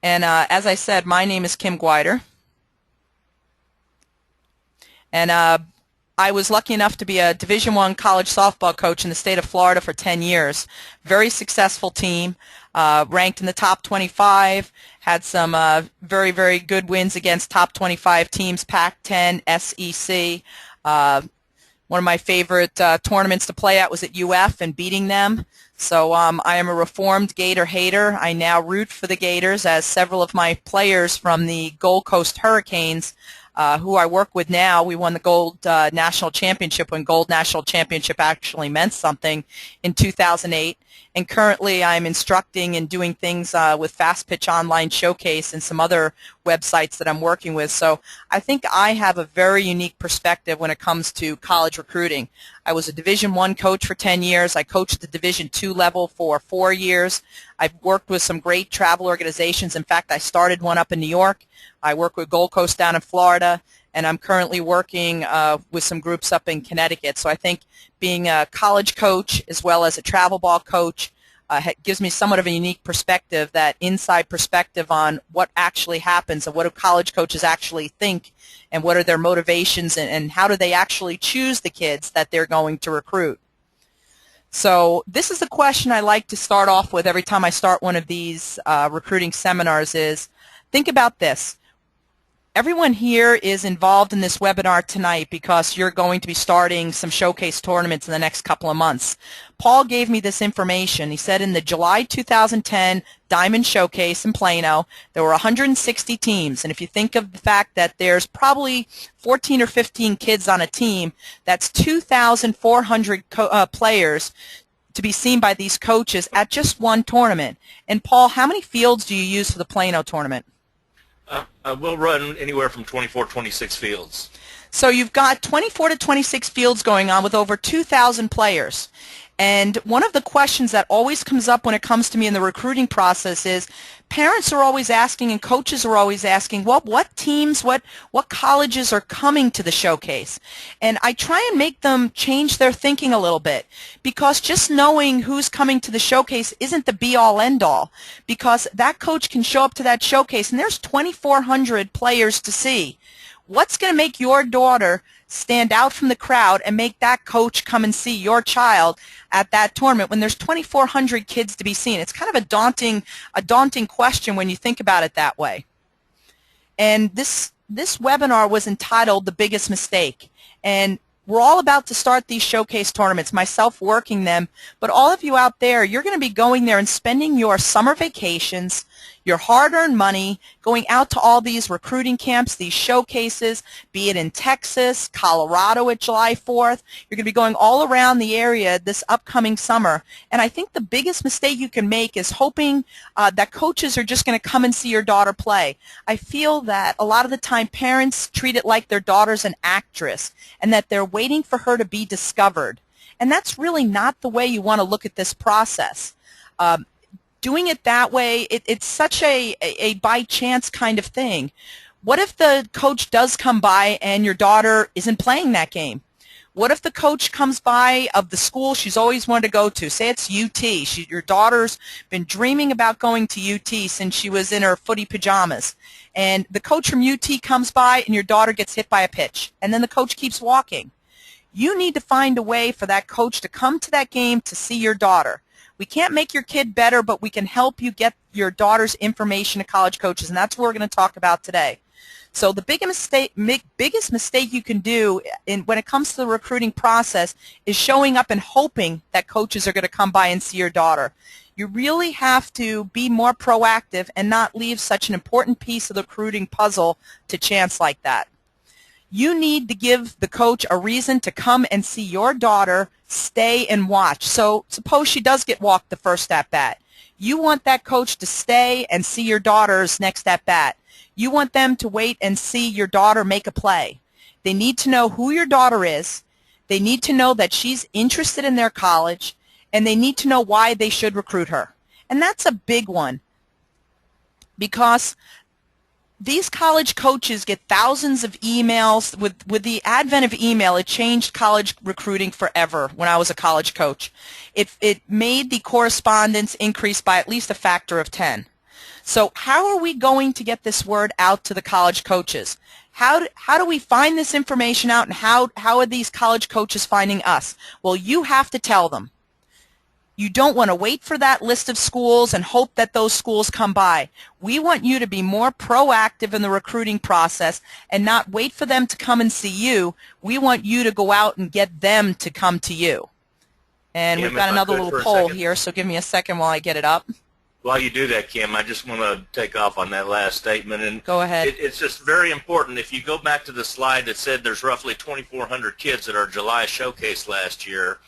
And as I said, my name is Kim Gwydir. And I was lucky enough to be a Division I college softball coach in the state of Florida for 10 years. Very successful team, ranked in the top 25, had some very, very good wins against top 25 teams, Pac-10, SEC. One of my favorite tournaments to play at was at UF and beating them. So I am a reformed Gator hater. I now root for the Gators, as several of my players from the Gold Coast Hurricanes, who I work with now, we won the Gold National Championship when Gold National Championship actually meant something in 2008. And currently I'm instructing and doing things with FastPitch Online Showcase and some other websites that I'm working with. So I think I have a very unique perspective when it comes to college recruiting. I was a Division I coach for 10 years. I coached the Division II level for 4 years. I've worked with some great travel organizations. In fact, I started one up in New York. I work with Gold Coast down in Florida, and I'm currently working with some groups up in Connecticut. So I think being a college coach as well as a travel ball coach gives me somewhat of a unique perspective, that inside perspective on what actually happens and what do college coaches actually think and what are their motivations and how do they actually choose the kids that they're going to recruit. So this is a question I like to start off with every time I start one of these recruiting seminars is, think about this. Everyone here is involved in this webinar tonight because you're going to be starting some showcase tournaments in the next couple of months. Paul gave me this information. He said in the July 2010 Diamond Showcase in Plano, there were 160 teams. And if you think of the fact that there's probably 14 or 15 kids on a team, that's 2,400 players to be seen by these coaches at just one tournament. And Paul, how many fields do you use for the Plano tournament? We'll run anywhere from 24 to 26 fields. So you've got 24 to 26 fields going on with over 2,000 players. And one of the questions that always comes up when it comes to me in the recruiting process is, parents are always asking and coaches are always asking, well, what teams, what colleges are coming to the showcase? And I try and make them change their thinking a little bit, because just knowing who's coming to the showcase isn't the be-all, end-all, because that coach can show up to that showcase and there's 2,400 players to see. What's going to make your daughter stand out from the crowd and make that coach come and see your child at that tournament when there's 2,400 kids to be seen? It's kind of a daunting question when you think about it that way. And this webinar was entitled The Biggest Mistake. And we're all about to start these showcase tournaments, myself working them, but all of you out there, you're going to be going there and spending your summer vacations, your hard-earned money, going out to all these recruiting camps, these showcases, be it in Texas, Colorado at July 4th. You're going to be going all around the area this upcoming summer. And I think the biggest mistake you can make is hoping that coaches are just going to come and see your daughter play. I feel that a lot of the time parents treat it like their daughter's an actress and that they're waiting for her to be discovered. And that's really not the way you want to look at this process. Doing it that way, it's such a by chance kind of thing. What if the coach does come by and your daughter isn't playing that game? What if the coach comes by of the school she's always wanted to go to? Say it's UT. Your daughter's been dreaming about going to UT since she was in her footy pajamas. And the coach from UT comes by and your daughter gets hit by a pitch. And then the coach keeps walking. You need to find a way for that coach to come to that game to see your daughter. We can't make your kid better, but we can help you get your daughter's information to college coaches, and that's what we're going to talk about today. So the biggest mistake you can do when it comes to the recruiting process is showing up and hoping that coaches are going to come by and see your daughter. You really have to be more proactive and not leave such an important piece of the recruiting puzzle to chance like that. You need to give the coach a reason to come and see your daughter, stay and watch. So suppose she does get walked the first at-bat. You want that coach to stay and see your daughter's next at-bat. You want them to wait and see your daughter make a play. They need to know who your daughter is. They need to know that she's interested in their college, and they need to know why they should recruit her. And that's a big one, because these college coaches get thousands of emails. With the advent of email, it changed college recruiting forever when I was a college coach. It made the correspondence increase by at least a factor of 10. So how are we going to get this word out to the college coaches? How do we find this information out, and how are these college coaches finding us? Well, you have to tell them. You don't want to wait for that list of schools and hope that those schools come by. We want you to be more proactive in the recruiting process and not wait for them to come and see you. We want you to go out and get them to come to you. And we've got another little poll here, so give me a second while I get it up. While you do that, Kim, I just want to take off on that last statement. And go ahead. It's just very important. If you go back to the slide that said there's roughly 2,400 kids at our July showcase last year,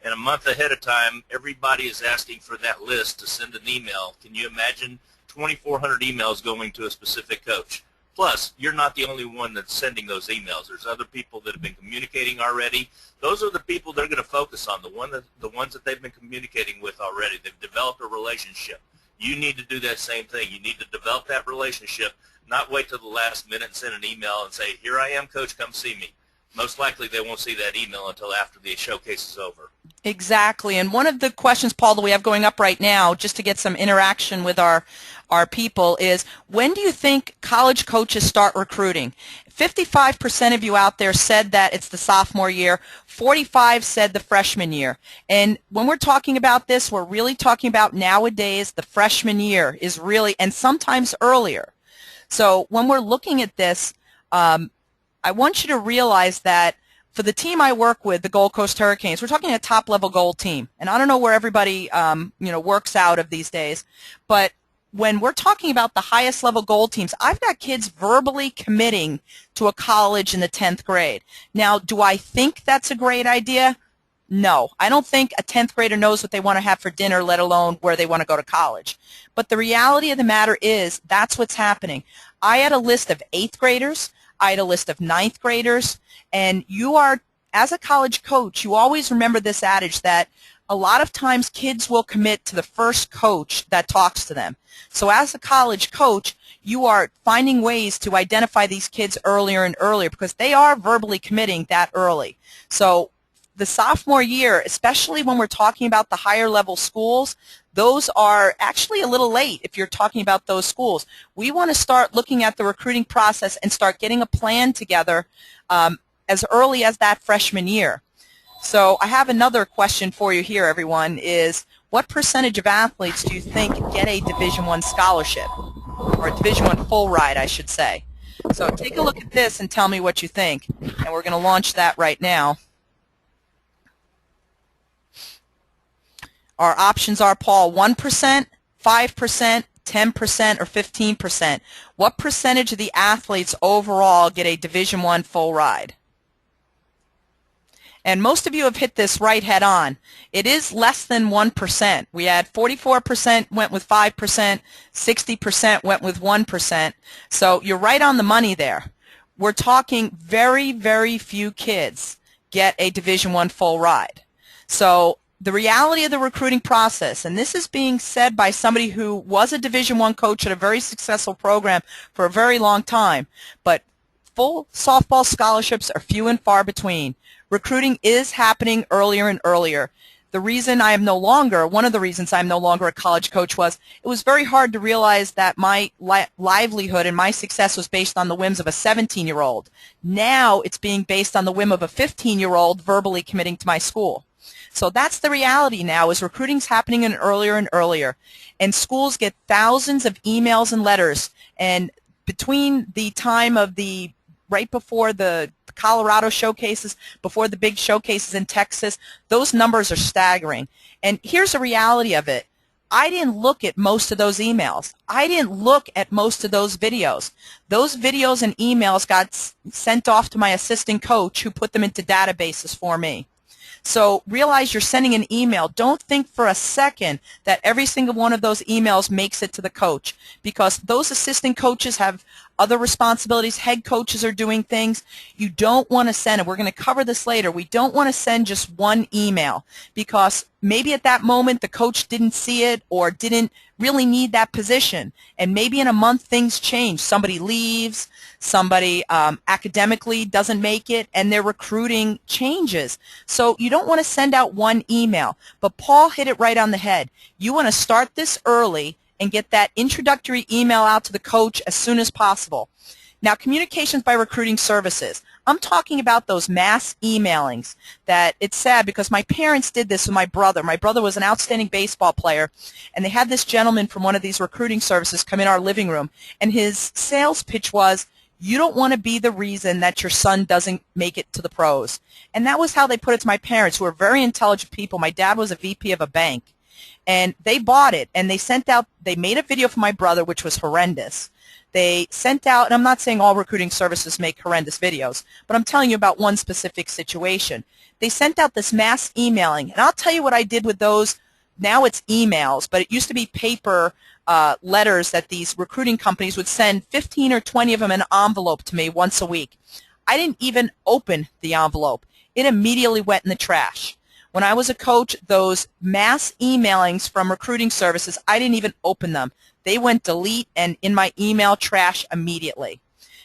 and a month ahead of time, everybody is asking for that list to send an email. Can you imagine 2,400 emails going to a specific coach? Plus, you're not the only one that's sending those emails. There's other people that have been communicating already. Those are the people they're going to focus on, the ones that they've been communicating with already. They've developed a relationship. You need to do that same thing. You need to develop that relationship, not wait till the last minute and send an email and say, here I am, coach, come see me. Most likely they won't see that email until after the showcase is over. Exactly. And one of the questions, Paul, that we have going up right now, just to get some interaction with our people, is when do you think college coaches start recruiting? 55% of you out there said that it's the sophomore year. 45% said the freshman year. And when we're talking about this, we're really talking about nowadays the freshman year is really, and sometimes earlier. So when we're looking at this, I want you to realize that for the team I work with, the Gold Coast Hurricanes, we're talking a top-level gold team. And I don't know where everybody works out of these days, but when we're talking about the highest level gold teams, I've got kids verbally committing to a college in the 10th grade. Now, do I think that's a great idea? No. I don't think a 10th grader knows what they want to have for dinner, let alone where they want to go to college. But the reality of the matter is that's what's happening. I had a list of 8th graders. I had a list of 9th graders. And you are, as a college coach, you always remember this adage that a lot of times kids will commit to the first coach that talks to them. So as a college coach, you are finding ways to identify these kids earlier and earlier because they are verbally committing that early. So the sophomore year, especially when we're talking about the higher level schools, those are actually a little late if you're talking about those schools. We want to start looking at the recruiting process and start getting a plan together as early as that freshman year. So I have another question for you here, everyone, is what percentage of athletes do you think get a Division I scholarship, or a Division I full ride, I should say? So take a look at this and tell me what you think. And we're going to launch that right now. Our options are, Paul, 1%, 5%, 10%, or 15%. What percentage of the athletes overall get a Division I full ride? And most of you have hit this right head on. It is less than 1%. We had 44% went with 5%, 60% went with 1%. So you're right on the money there. We're talking very, very few kids get a Division I full ride. So the reality of the recruiting process, and this is being said by somebody who was a Division I coach at a very successful program for a very long time, but full softball scholarships are few and far between. Recruiting is happening earlier and earlier. The reason I am no longer, one of the reasons I'm no longer a college coach was it was very hard to realize that my livelihood and my success was based on the whims of a 17-year-old. Now it's being based on the whim of a 15-year-old verbally committing to my school. So that's the reality now, is recruiting's happening earlier and earlier. And schools get thousands of emails and letters. And between the time of right before the Colorado showcases, before the big showcases in Texas, those numbers are staggering. And here's the reality of it. I didn't look at most of those emails. I didn't look at most of those videos. Those videos and emails got sent off to my assistant coach who put them into databases for me. So realize you're sending an email. Don't think for a second that every single one of those emails makes it to the coach, because those assistant coaches have other responsibilities. Head coaches are doing things. You don't want to send, and we're going to cover this later, we don't want to send just one email, because maybe at that moment the coach didn't see it or didn't really need that position. And maybe in a month things change. Somebody leaves, somebody academically doesn't make it, and their recruiting changes. So you don't want to send out one email. But Paul hit it right on the head. You want to start this early and get that introductory email out to the coach as soon as possible. Now, communications by recruiting services. I'm talking about those mass emailings that it's sad because my parents did this with my brother. My brother was an outstanding baseball player, and they had this gentleman from one of these recruiting services come in our living room, and his sales pitch was, you don't want to be the reason that your son doesn't make it to the pros. And that was how they put it to my parents, who were very intelligent people. My dad was a VP of a bank, and they bought it, and they made a video for my brother, which was horrendous. They sent out, and I'm not saying all recruiting services make horrendous videos, but I'm telling you about one specific situation. They sent out this mass emailing, and I'll tell you what I did with those. Now it's emails, but it used to be paper letters that these recruiting companies would send 15 or 20 of them in an envelope to me once a week. I didn't even open the envelope. It immediately went in the trash. When I was a coach, those mass emailings from recruiting services, I didn't even open them. They went delete and in my email trash immediately.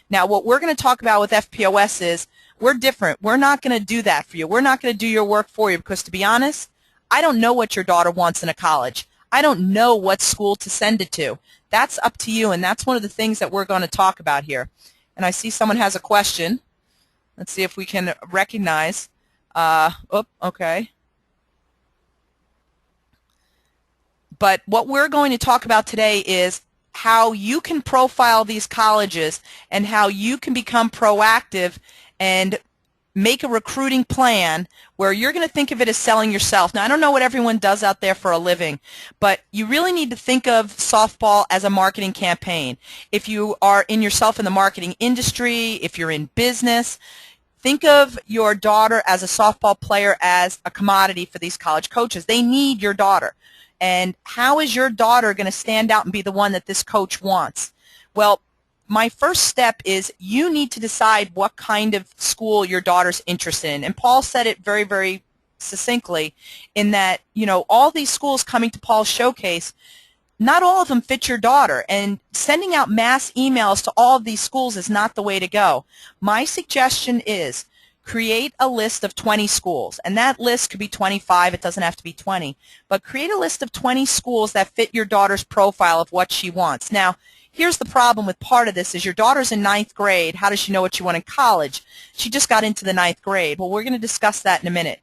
Now, what we're going to talk about with FPOS is we're different. We're not going to do that for you. We're not going to do your work for you because, to be honest, I don't know what your daughter wants in a college. I don't know what school to send it to. That's up to you, and that's one of the things that we're going to talk about here. And I see someone has a question. Let's see if we can recognize. Okay. But what we're going to talk about today is how you can profile these colleges and how you can become proactive and make a recruiting plan where you're going to think of it as selling yourself. Now, I don't know what everyone does out there for a living, but you really need to think of softball as a marketing campaign. If you are in yourself in the marketing industry, if you're in business, think of your daughter as a softball player as a commodity for these college coaches. They need your daughter. And how is your daughter going to stand out and be the one that this coach wants? Well, my first step is you need to decide what kind of school your daughter's interested in. And Paul said it very, very succinctly in that, you know, all these schools coming to Paul's showcase, not all of them fit your daughter. And sending out mass emails to all of these schools is not the way to go. My suggestion is create a list of 20 schools, and that list could be 25. It doesn't have to be 20. But create a list of 20 schools that fit your daughter's profile of what she wants. Now, here's the problem with part of this is your daughter's in 9th grade. How does she know what she wants in college? She just got into the 9th grade. Well, we're going to discuss that in a minute.